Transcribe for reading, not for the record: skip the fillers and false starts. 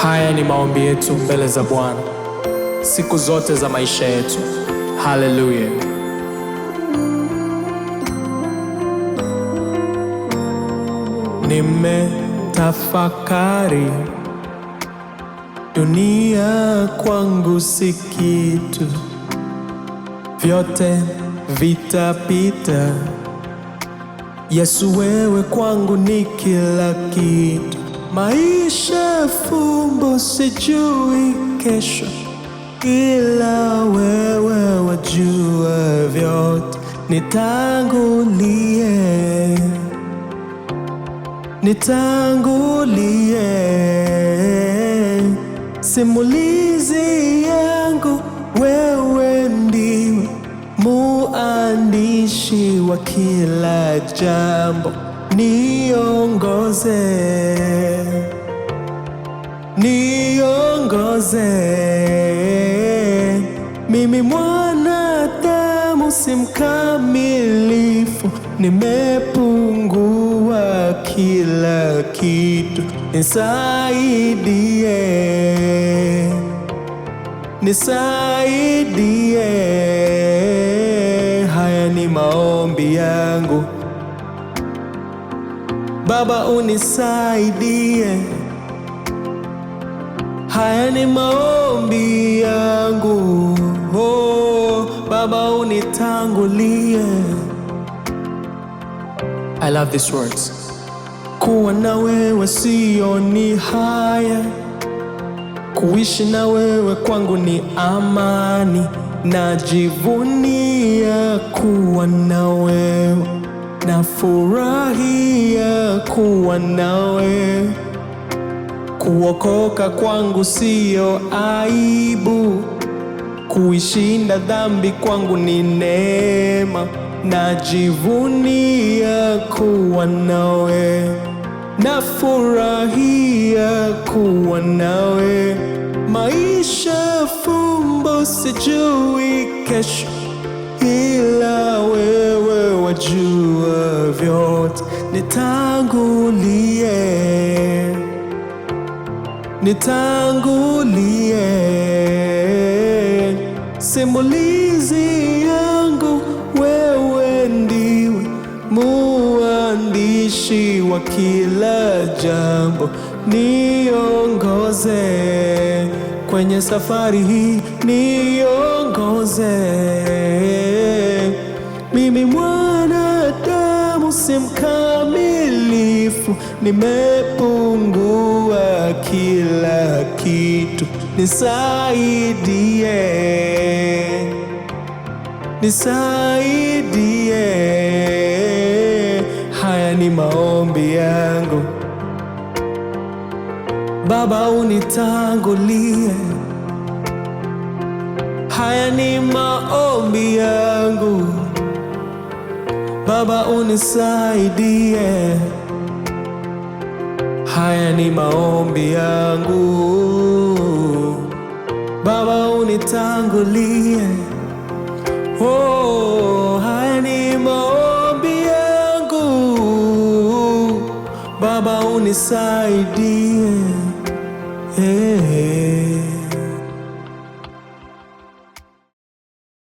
Haya ni maombi yetu mbele za Bwana siku zote za maisha yetu. Haleluya. Nimetafakari, dunia kwangu si kitu, vyote vitapita. Yesu, wewe kwangu ni kila kitu. Maisha fumbo, sijui kesho, ila wewe wajua vyote. Nitangulie simulizi yangu, wewe ndiwe muandishi wa kila jambo. Niongoze, mimi mwanadamu si mkamilifu, nimepungua kila kitu. Nisaidie, haya ni maombi yangu. Baba unisaidie, haya ni maombi yangu. Oh, Baba unitangulie. I love these words. Kuwa na wewe sioni haya, kuishi na wewe kwangu ni amani. Najivunia kuwa na wewe, nafurahia kuwa nawe. Kuokoka kwangu siyo aibu, kuishinda dhambi kwangu ni neema. Najivunia kuwa nawe, nafurahia kuwa nawe. Maisha fumbo, sijui kesho, ila wewe wajua vyote. Nitangulie simulizi yangu, wewe ndiwe muandishi wa kila jambo. Niongoze kwenye safari hii, niongoze. Mimi mwanadamu si mkamilifu, nimepungua kila kitu. Nisaidie, haya ni maombi yangu. Baba unitangulie, haya ni maombi yangu. Baba unisaidie, haya ni maombi yangu. Baba unitangulie, oh, haya ni maombi yangu. Baba unisaidie,